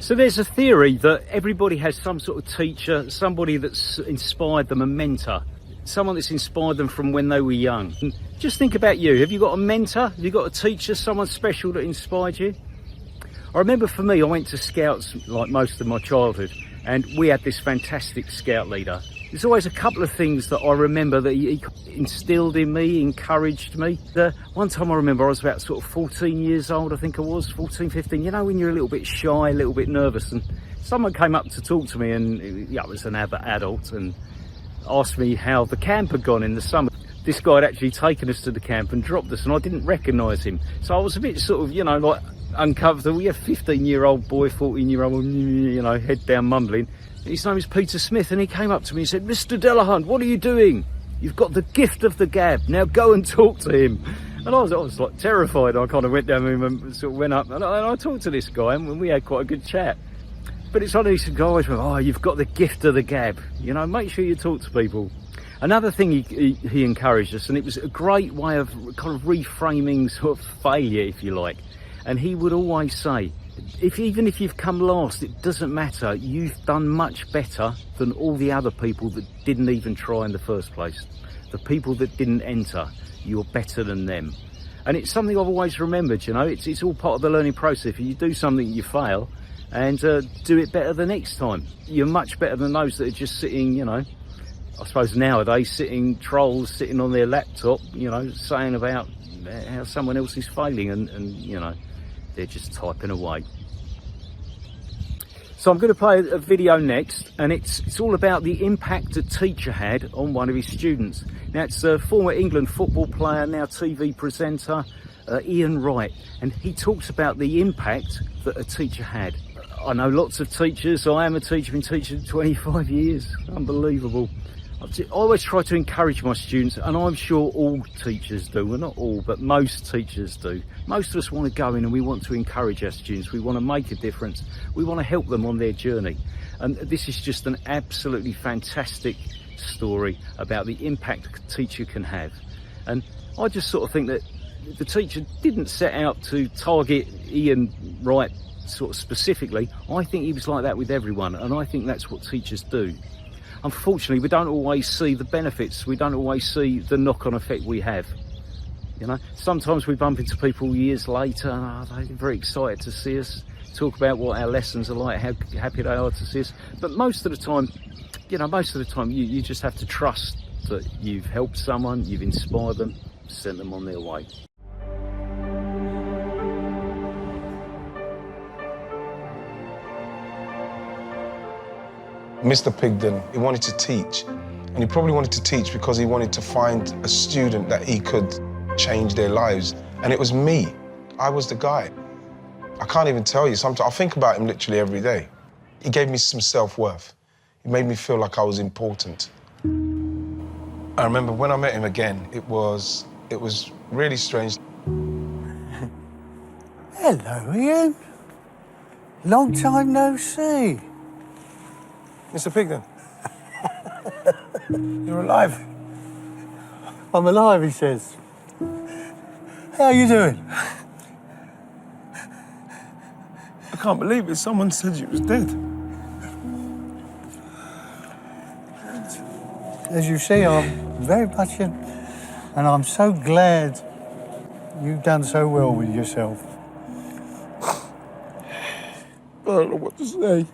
So there's a theory that everybody has some sort of teacher, somebody that's inspired them, a mentor, someone that's inspired them from when they were young. And just think about you. Have you got a mentor? Have you got a teacher, someone special that inspired you? I remember for me, I went to Scouts like most of my childhood, and we had this fantastic Scout leader. There's always a couple of things that I remember that he instilled in me, encouraged me. One time I remember I was about sort of 14 years old, I think I was, 14, 15. You know, when you're a little bit shy, a little bit nervous, and someone came up to talk to me, and yeah, it was another adult, and asked me how the camp had gone in the summer. This guy had actually taken us to the camp and dropped us, and I didn't recognise him. So I was a bit sort of, you know, like uncomfortable. You're a 15-year-old boy, 14-year-old, you know, head down mumbling. His name is Peter Smith, and he came up to me and said, "Mr. Delahunt, what are you doing? You've got the gift of the gab. Now go and talk to him." And I was like terrified. I kind of went down with him and sort of went up, and I talked to this guy, and we had quite a good chat. But it's one of these guys where, oh, you've got the gift of the gab. You know, make sure you talk to people. Another thing he encouraged us, and it was a great way of kind of reframing sort of failure, if you like. And he would always say, even if you've come last, it doesn't matter. You've done much better than all the other people that didn't even try in the first place. The people that didn't enter, you're better than them. And it's something I've always remembered, you know. It's all part of the learning process. If you do something, you fail, and do it better the next time. You're much better than those that are just sitting, you know, I suppose nowadays, trolls sitting on their laptop, you know, saying about how someone else is failing, and you know, they're just typing away. So I'm going to play a video next, and it's all about the impact a teacher had on one of his students. Now, it's a former England football player, now TV presenter, Ian Wright, and he talks about the impact that a teacher had. I know lots of teachers. I am a teacher, been teaching 25 years. Unbelievable. I always try to encourage my students, and I'm sure all teachers do. Well, not all, but most teachers do. Most of us want to go in and we want to encourage our students. We want to make a difference. We want to help them on their journey. And this is just an absolutely fantastic story about the impact a teacher can have. And I just sort of think that the teacher didn't set out to target Ian Wright sort of specifically. I think he was like that with everyone, and I think that's what teachers do. Unfortunately, we don't always see the benefits. We don't always see the knock-on effect we have. You know, sometimes we bump into people years later, and they're very excited to see us, talk about what our lessons are like, how happy they are to see us. But most of the time, you know, you just have to trust that you've helped someone, you've inspired them, sent them on their way. Mr. Pigden, he wanted to teach, and he probably wanted to teach because he wanted to find a student that he could change their lives, and it was me. I was the guy. I can't even tell you, sometimes I think about him literally every day. He gave me some self-worth. He made me feel like I was important. I remember when I met him again, it was really strange. Hello, Ian. Long time no see. Mr. Pigden, you're alive. I'm alive, he says. How are you doing? I can't believe it. Someone said you was dead. As you see, I'm very much in, and I'm so glad you've done so well with yourself. I don't know what to say.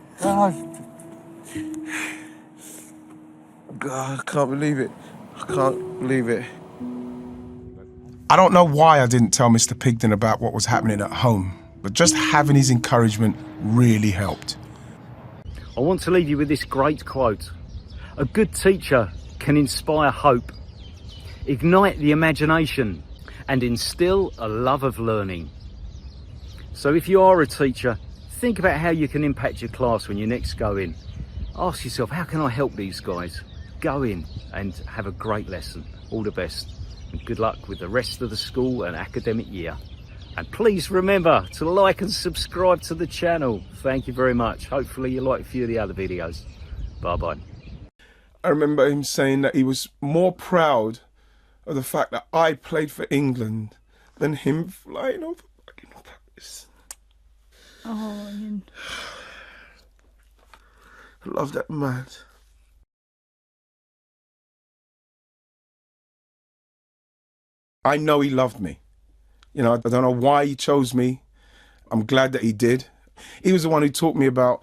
God, I can't believe it. I can't believe it. I don't know why I didn't tell Mr. Pigden about what was happening at home, but just having his encouragement really helped. I want to leave you with this great quote. A good teacher can inspire hope, ignite the imagination, and instill a love of learning. So if you are a teacher, think about how you can impact your class when you next go in. Ask yourself, how can I help these guys? Go in and have a great lesson. All the best, and good luck with the rest of the school and academic year. And please remember to like and subscribe to the channel. Thank you very much. Hopefully you like a few of the other videos. Bye-bye. I remember him saying that he was more proud of the fact that I played for England than him flying over fucking Paris. Oh, Ian. I love that man. I know he loved me. You know, I don't know why he chose me. I'm glad that he did. He was the one who taught me about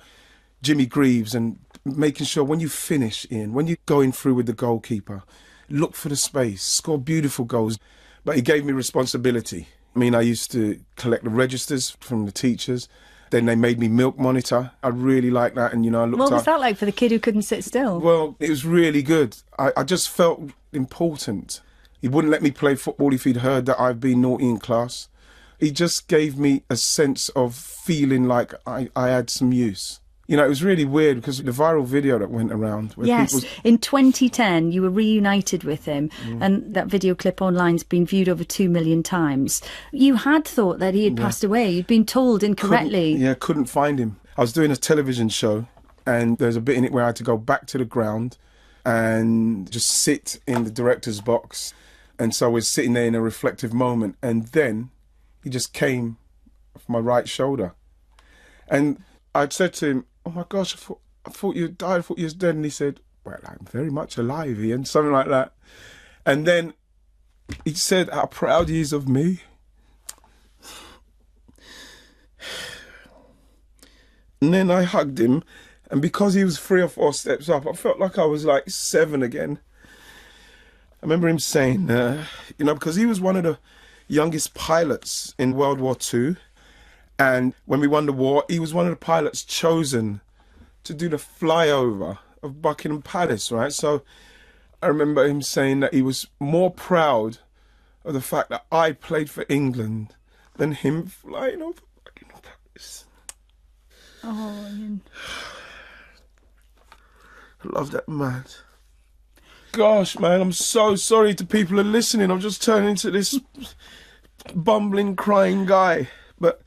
Jimmy Greaves and making sure when you finish, Ian, when you're going through with the goalkeeper, look for the space, score beautiful goals. But he gave me responsibility. I mean, I used to collect the registers from the teachers. Then they made me milk monitor. I really liked that. And, you know, I looked What was up. that like for the kid who couldn't sit still? Well, it was really good. I just felt important. He wouldn't let me play football if he'd heard that I've been naughty in class. He just gave me a sense of feeling like I had some use. You know, it was really weird because the viral video that went around where Yes, people... in 2010 you were reunited with him, and that video clip online's been viewed over 2 million times. You had thought that he had passed away. You'd been told incorrectly. Couldn't find him. I was doing a television show and there's a bit in it where I had to go back to the ground and just sit in the director's box. And so I was sitting there in a reflective moment, and then he just came off my right shoulder. And I said to him, "Oh my gosh, I thought you died, I thought you was dead." And he said, "Well, I'm very much alive, Ian," something like that. And then he said how proud he is of me. And then I hugged him, and because he was 3 or 4 steps up, I felt like I was like 7 again. I remember him saying, you know, because he was one of the youngest pilots in World War II. And when we won the war, he was one of the pilots chosen to do the flyover of Buckingham Palace, right? So I remember him saying that he was more proud of the fact that I played for England than him flying over Buckingham Palace. Oh, Ian. I love that man. Gosh, man, I'm so sorry to people who are listening. I'm just turning into this bumbling, crying guy. But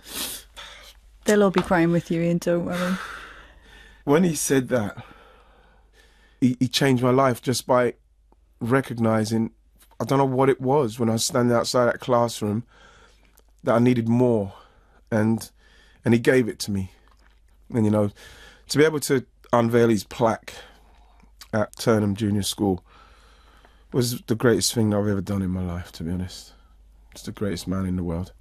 They'll all be crying with you, Ian, don't worry. when he said that, he changed my life just by recognising, I don't know what it was when I was standing outside that classroom, that I needed more. And he gave it to me. And, you know, to be able to unveil his plaque at Turnham Junior School was the greatest thing I've ever done in my life, to be honest. It's the greatest man in the world.